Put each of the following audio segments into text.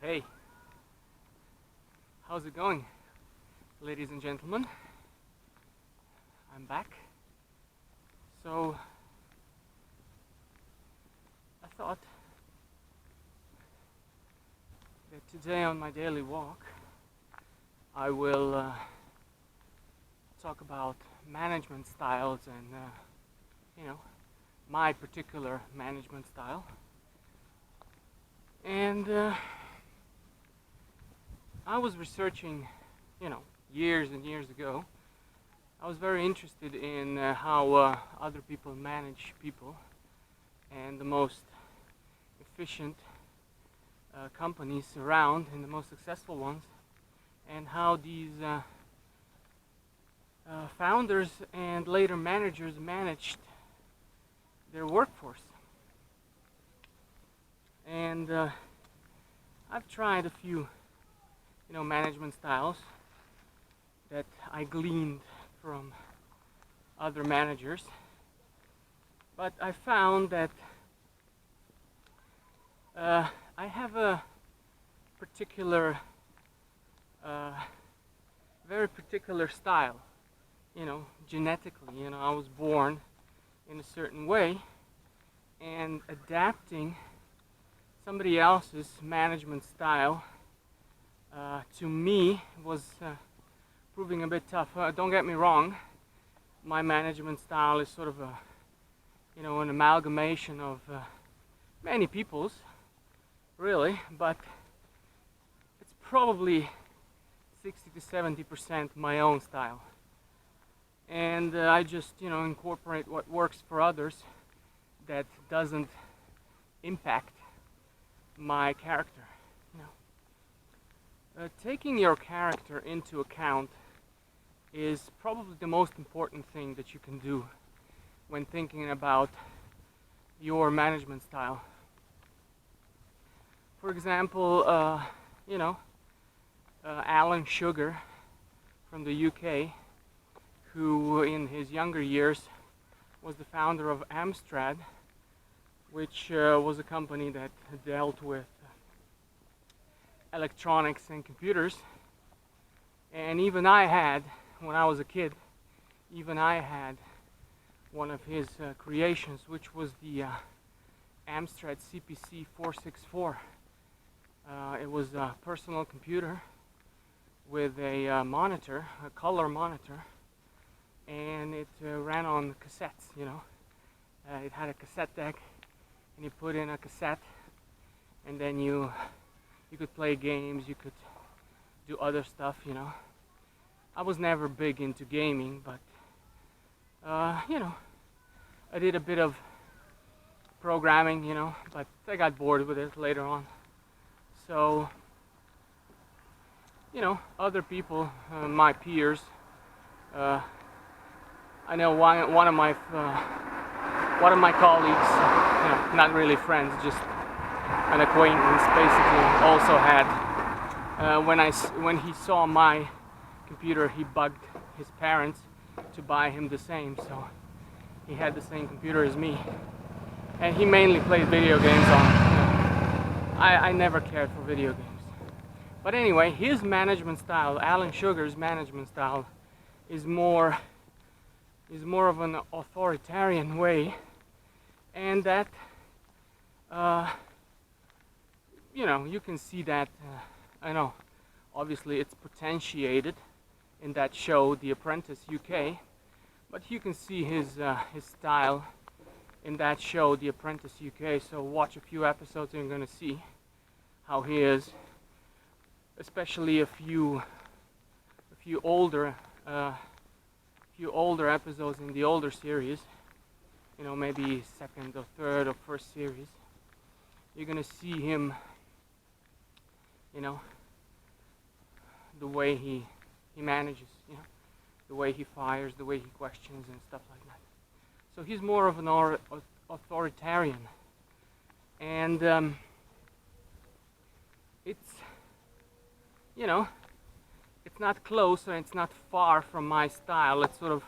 Hey, how's it going, ladies and gentlemen? I'm back. So, I thought that today on my daily walk, I will talk about management styles and, my particular management style. And I was researching, years and years ago. I was very interested in how other people manage people and the most efficient companies around and the most successful ones, and how these founders and later managers managed their workforce. And I've tried a few management styles that I gleaned from other managers, but I found that I have a particular, very particular style, genetically. I was born in a certain way, and adapting somebody else's management style to me was proving a bit tough. Don't get me wrong, my management style is sort of an amalgamation of many people's, really, but it's probably 60 to 70% my own style. And I just, incorporate what works for others that doesn't impact my character. Taking your character into account is probably the most important thing that you can do when thinking about your management style. For example, Alan Sugar from the UK, who in his younger years was the founder of Amstrad, which was a company that dealt with electronics and computers. And even I had, when I was a kid, one of his creations, which was the Amstrad CPC 464. It was a personal computer with a monitor, a color monitor, and it ran on cassettes. It had a cassette deck, and you put in a cassette, and then you could play games, you could do other stuff. I was never big into gaming, but I did a bit of programming, but I got bored with it later on. So, other people, my peers, I know one of my colleagues, not really friends, just an acquaintance, basically also had, when he saw my computer, he bugged his parents to buy him the same, so he had the same computer as me, and he mainly played video games on. I never cared for video games, but anyway, his management style, Alan Sugar's management style, is more of an authoritarian way, and that you can see that. I know, obviously, it's potentiated in that show, The Apprentice UK, but you can see his style in that show, The Apprentice UK. So watch a few episodes and you're gonna see how he is, especially a few older episodes in the older series. Maybe second or third or first series. You're gonna see him, the way he manages, the way he fires, the way he questions and stuff like that. So he's more of an authoritarian, and it's it's not close and it's not far from my style. It's sort of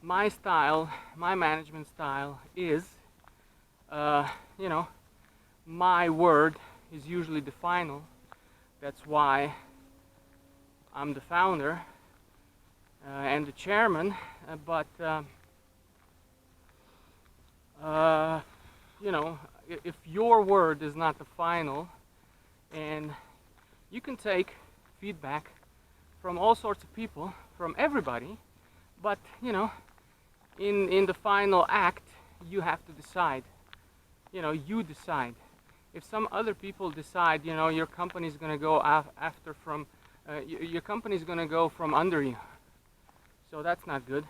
my style. My management style is my word is usually the final, That's why I'm the founder and the chairman, but you know, if your word is not the final, and you can take feedback from all sorts of people, from everybody, but you know, in the final act, you have to decide. You know, you decide. If some other people decide, you know, your company's going to go after from, your company's going to go from under you. So that's not good.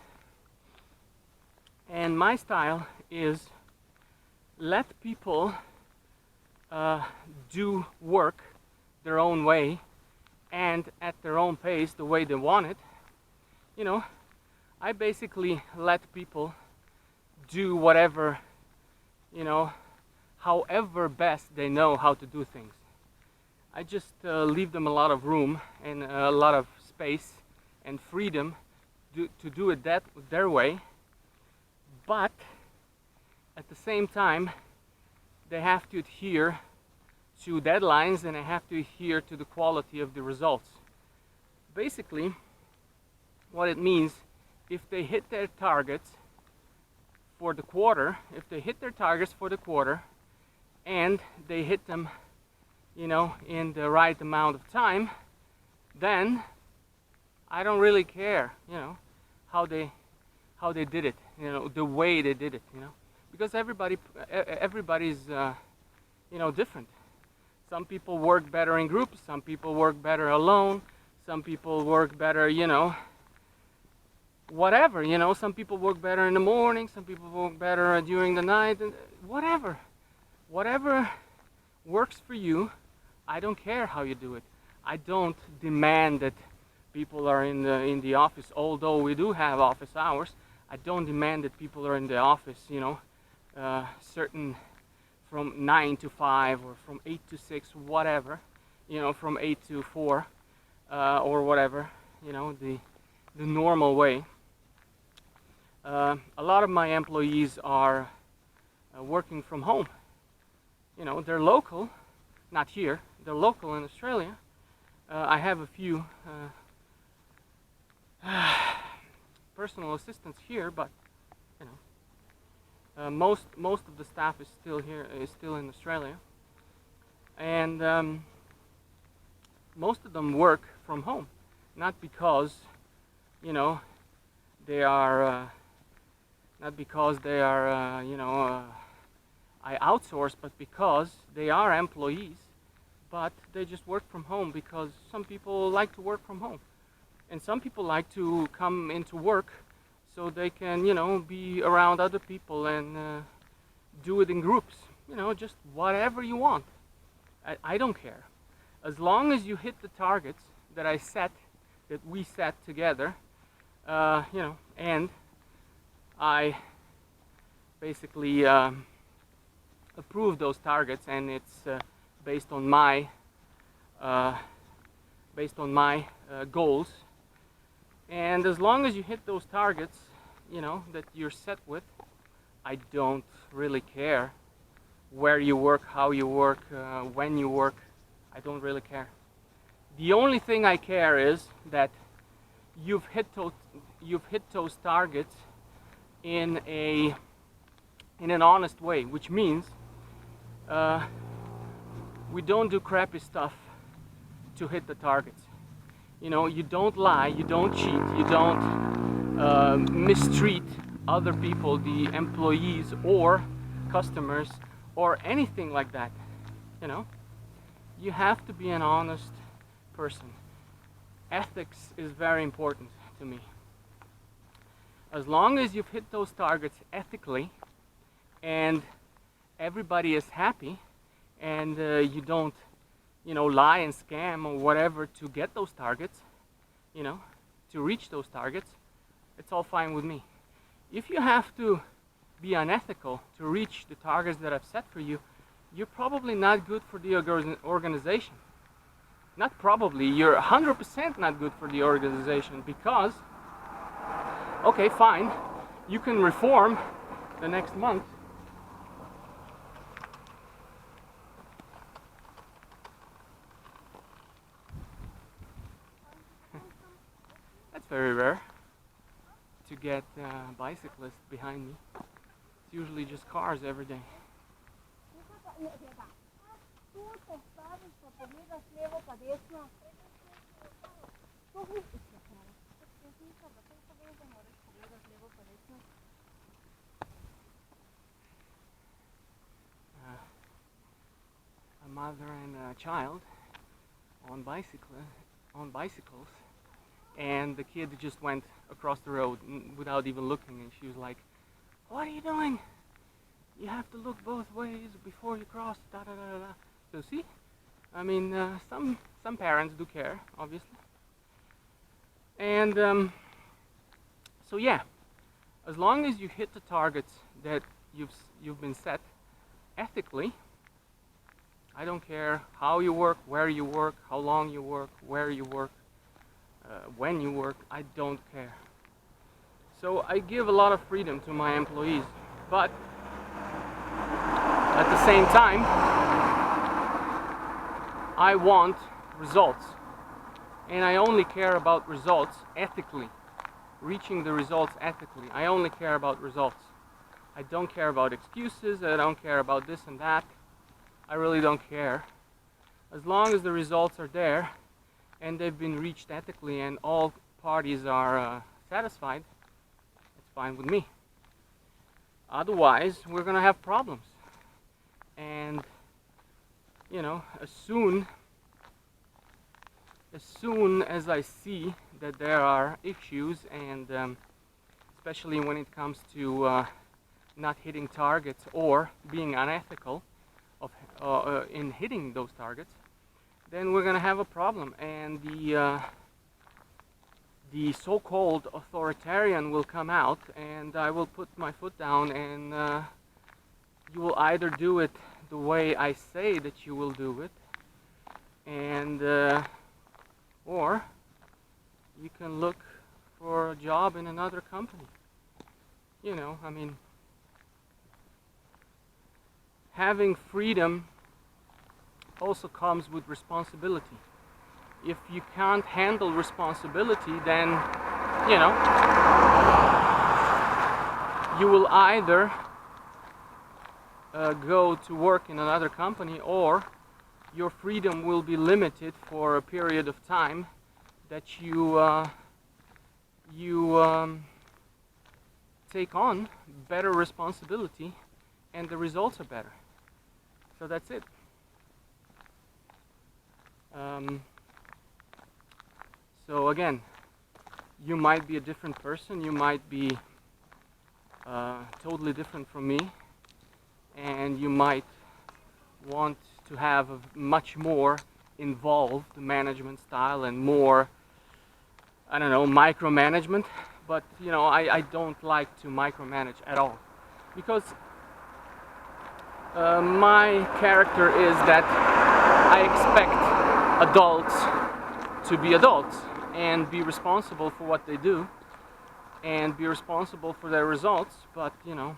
And my style is let people do work their own way and at their own pace, the way they want it. You know, I basically let people do whatever, you know, however best they know how to do things. I just leave them a lot of room and a lot of space and freedom to do it their way, but at the same time they have to adhere to deadlines and they have to adhere to the quality of the results. Basically, what it means, if they hit their targets for the quarter, and they hit them, you know, in the right amount of time, then I don't really care, you know, how they did it, you know, the way they did it, you know, because everybody's you know, different. Some people work better in groups, some people work better alone, some people work better, you know, whatever, you know, some people work better in the morning, some people work better during the night, and whatever works for you. I don't care how you do it. I don't demand that people are in the office, although we do have office hours. I don't demand that people are in the office, you know, certain from 9 to 5 or from 8 to 6, whatever, you know, from 8 to 4 or whatever, you know, the normal way. A lot of my employees are working from home. You know, they're local, not here, they're local in Australia. I have a few personal assistants here, but you know, most of the staff is still here, is still in Australia, and most of them work from home, not because, you know, they are you know, I outsource, but because they are employees, but they just work from home because some people like to work from home, and some people like to come into work so they can, you know, be around other people and do it in groups, you know, just whatever you want. I don't care. As long as you hit the targets that we set together, you know, and I basically approve those targets, and it's based on my goals. And as long as you hit those targets, you know, that you're set with, I don't really care where you work, how you work, when you work. I don't really care. The only thing I care is that you've hit those targets in an honest way, which means we don't do crappy stuff to hit the targets. You know, you don't lie, you don't cheat, you don't mistreat other people, the employees or customers or anything like that. You know, you have to be an honest person. Ethics is very important to me. As long as you've hit those targets ethically and everybody is happy, and you don't, you know, lie and scam or whatever to get those targets, you know, to reach those targets, it's all fine with me. If you have to be unethical to reach the targets that I've set for you, you're probably not good for the organization. Not probably, you're 100% not good for the organization, because, okay, fine, you can reform the next month, very rare to get bicyclists behind me. It's usually just cars every day. A mother and a child on bicycles, and the kid just went across the road without even looking, and she was like, "What are you doing? You have to look both ways before you cross." Da da da da. So see, I mean, some parents do care, obviously, and so yeah, as long as you hit the targets that you've been set ethically. I don't care how you work, where you work, how long you work, where you work, when you work, I don't care. So I give a lot of freedom to my employees, but at the same time, I want results. And I only care about results ethically, reaching the results ethically. I only care about results. I don't care about excuses, I don't care about this and that. I really don't care. As long as the results are there and they've been reached ethically and all parties are satisfied, it's fine with me. Otherwise, we're gonna have problems. And you know, as soon as I see that there are issues, and especially when it comes to not hitting targets or being unethical in hitting those targets, then we're gonna have a problem, and the so-called authoritarian will come out, and I will put my foot down, and you will either do it the way I say that you will do it, and or you can look for a job in another company. You know, I mean, having freedom also comes with responsibility. If you can't handle responsibility, then, you know, you will either go to work in another company, or your freedom will be limited for a period of time that you take on better responsibility, and the results are better. So that's it. So again, you might be a different person, you might be totally different from me, and you might want to have a much more involved management style and more, I don't know, micromanagement. But you know, I don't like to micromanage at all, because my character is that I expect adults to be adults and be responsible for what they do and be responsible for their results. But you know,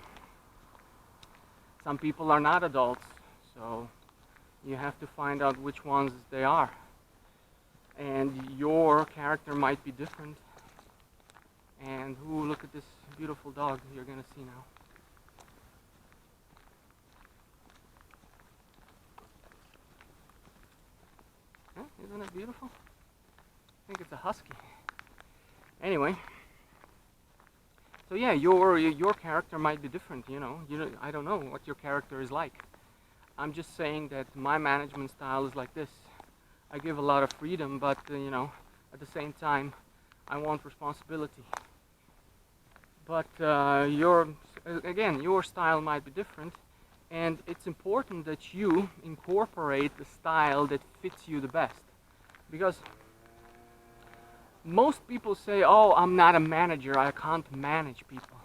some people are not adults, so you have to find out which ones they are, and your character might be different. And look at this beautiful dog you're gonna see now. Huh? Isn't it beautiful? I think it's a husky. Anyway, so yeah, your character might be different. You know, I don't know what your character is like. I'm just saying that my management style is like this. I give a lot of freedom, but you know, at the same time, I want responsibility. But your style might be different, and it's important that you incorporate the style that fits you the best. Because most people say, "Oh, I'm not a manager, I can't manage people."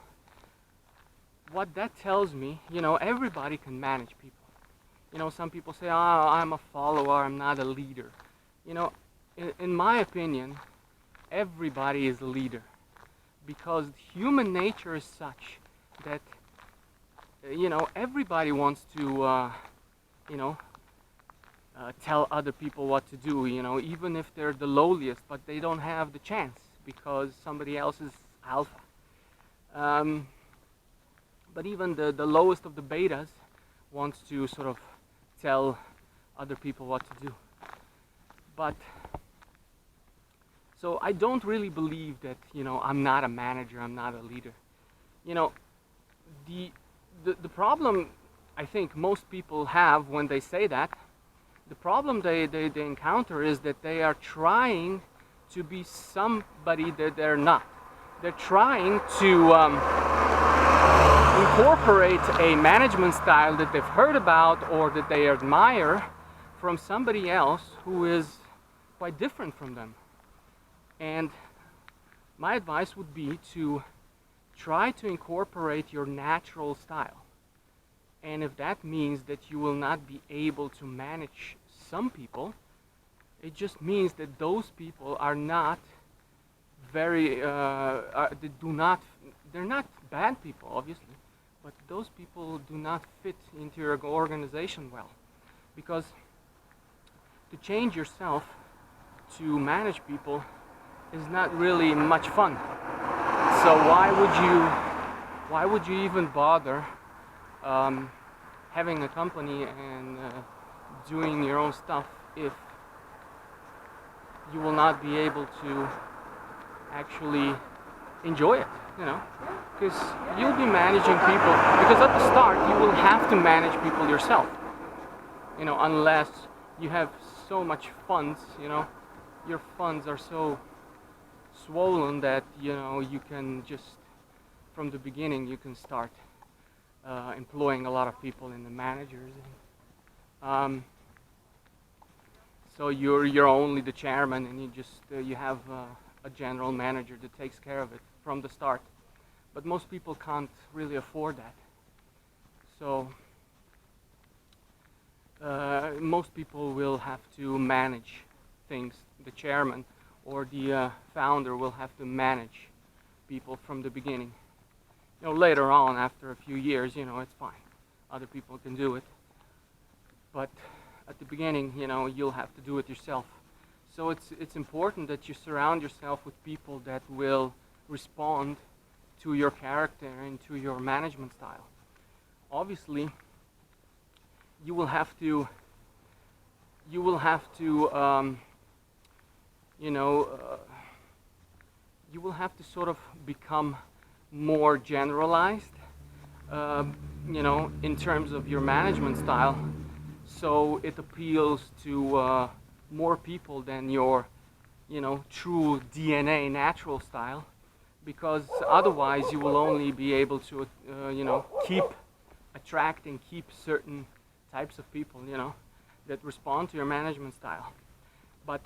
What that tells me, you know, everybody can manage people. You know, some people say, "Oh, I'm a follower, I'm not a leader." You know, in my opinion, everybody is a leader, because human nature is such that, you know, everybody wants to, you know, tell other people what to do, you know, even if they're the lowliest, but they don't have the chance because somebody else is alpha. But even the lowest of the betas wants to sort of tell other people what to do. But so I don't really believe that, I'm not a manager, I'm not a leader. The problem I think most people have when they say that, the problem they encounter is that they are trying to be somebody that they're not. They're trying to incorporate a management style that they've heard about or that they admire from somebody else who is quite different from them. And my advice would be to try to incorporate your natural style. And if that means that you will not be able to manage some people, it just means that those people are not very, they're not bad people, obviously, but those people do not fit into your organization well. Because to change yourself to manage people is not really much fun. So why would you even bother having a company and doing your own stuff if you will not be able to actually enjoy it, because you'll be managing people, because at the start you will have to manage people yourself, unless you have so much funds, your funds are so swollen that you can just from the beginning you can start employing a lot of people in the managers. So you're only the chairman, and you have a general manager that takes care of it from the start. But most people can't really afford that. So most people will have to manage things. The chairman or the founder will have to manage people from the beginning. Later on, after a few years, it's fine. Other people can do it. But at the beginning, you'll have to do it yourself. So it's important that you surround yourself with people that will respond to your character and to your management style. Obviously, you will have to sort of become more generalized, in terms of your management style, so it appeals to more people than your, true DNA natural style, because otherwise you will only be able to, attract and keep certain types of people, that respond to your management style. But,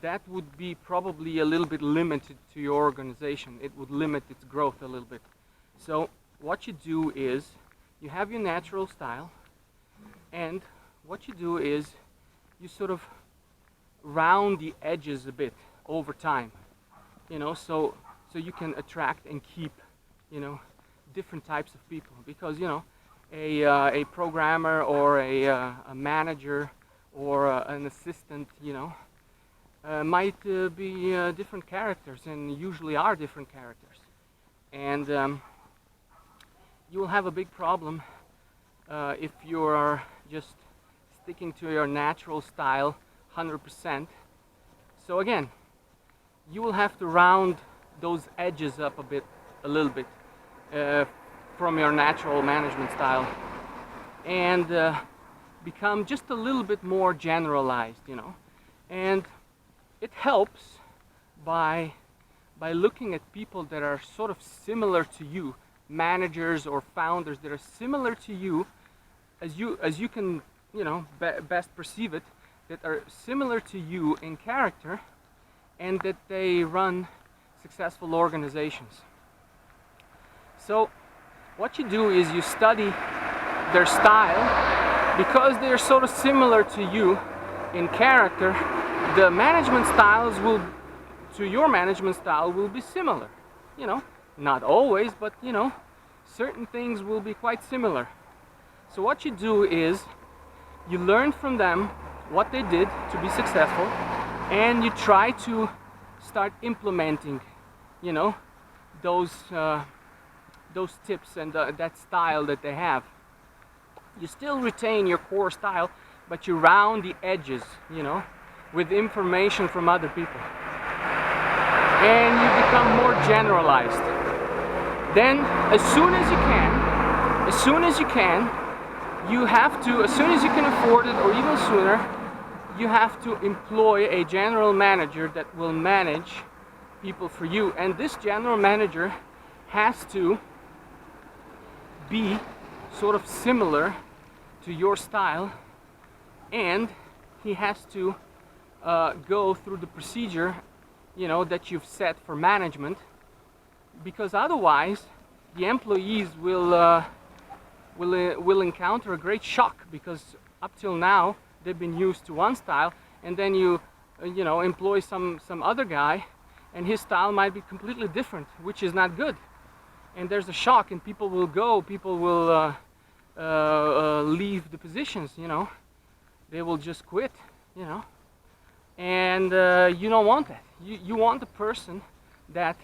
that would be probably a little bit limited to your organization. It would limit its growth a little bit. So what you do is, you have your natural style, and what you do is you sort of round the edges a bit over time, so you can attract and keep, different types of people, because a programmer or a manager or an assistant, might be different characters, and usually are different characters, and you will have a big problem if you are just sticking to your natural style 100%. So again, you will have to round those edges up a little bit from your natural management style, and become just a little bit more generalized, and it helps by looking at people that are sort of similar to you, managers or founders that are similar to you, as you can best perceive it, that are similar to you in character, and that they run successful organizations. So what you do is you study their style, because they're sort of similar to you in character. The management styles to your management style will be similar. Not always, but certain things will be quite similar. So what you do is you learn from them what they did to be successful, and you try to start implementing, you know, those tips and that style that they have. You still retain your core style, but you round the edges, you know, with information from other people, and you become more generalized. Then as soon as you can, you have to, as soon as you can afford it, or even sooner, you have to employ a general manager that will manage people for you. And this general manager has to be sort of similar to your style, and he has to go through the procedure, you know, that you've set for management, because otherwise the employees will encounter a great shock, because up till now they've been used to one style, and then you know, employ some other guy, and his style might be completely different, which is not good. And there's a shock, and people will go, people will leave the positions, you know, they will just quit, you know, and you don't want that. You want a person that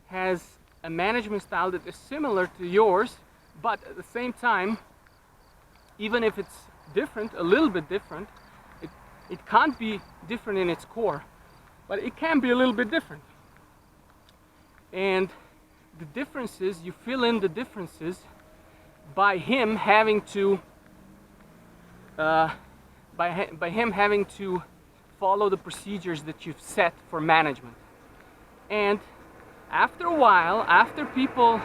has a management style that is similar to yours, but at the same time, even if it's different, a little bit different, it can't be different in its core, but it can be a little bit different. And the differences, you fill in the differences by him having to by him having to follow the procedures that you've set for management. And after a while, after people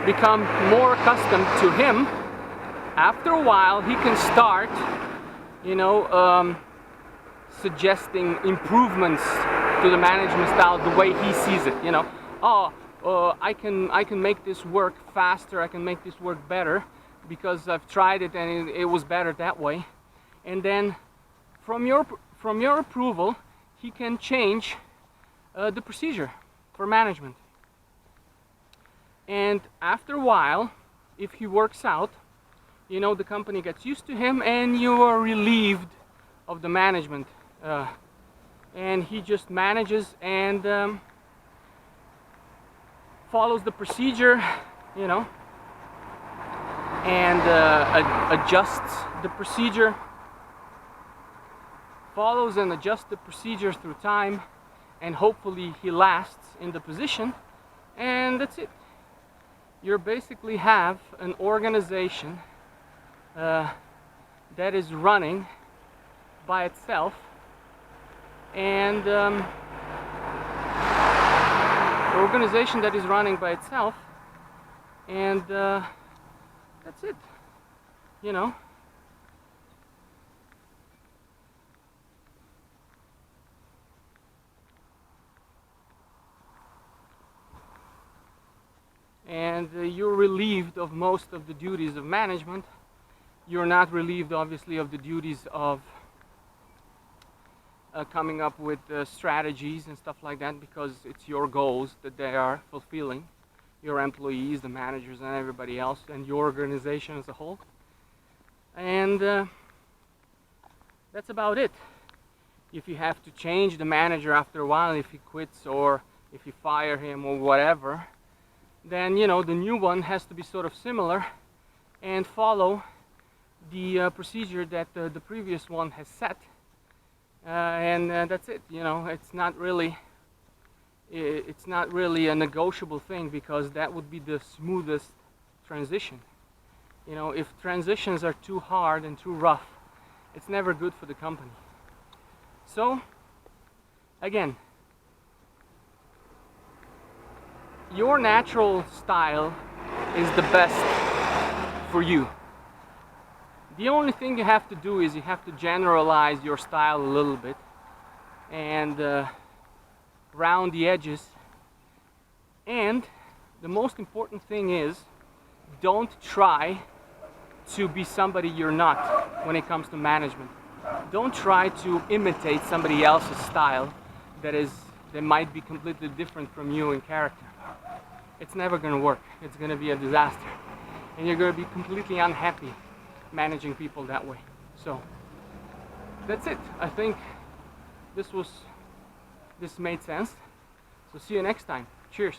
become more accustomed to him, after a while he can start, you know, suggesting improvements to the management style the way he sees it, you know. I can make this work faster, I can make this work better because I've tried it and it was better that way. And then from your approval, he can change the procedure for management. And after a while, if he works out, you know, the company gets used to him and you are relieved of the management. And he just manages and follows the procedure, you know, and adjusts the procedure, follows and adjusts the procedure through time, and hopefully he lasts in the position, and that's it. You basically have an organization that is running by itself, and organization that is running by itself, and that's it, you know. And you're relieved of most of the duties of management. You're not relieved, obviously, of the duties of coming up with strategies and stuff like that, because it's your goals that they are fulfilling, your employees, the managers, and everybody else, and your organization as a whole. And that's about it. If you have to change the manager after a while, if he quits or if you fire him or whatever, then, you know, the new one has to be sort of similar and follow the procedure that the previous one has set. And that's it. You know, it's not really a negotiable thing, because that would be the smoothest transition. You know, if transitions are too hard and too rough, it's never good for the company. So again, your natural style is the best for you. The only thing you have to do is you have to generalize your style a little bit and round the edges. And the most important thing is, don't try to be somebody you're not when it comes to management. Don't try to imitate somebody else's style that might be completely different from you in character. It's never going to work. It's going to be a disaster. And you're going to be completely unhappy managing people that way. So that's it. I think this was this made sense. So see you next time. Cheers.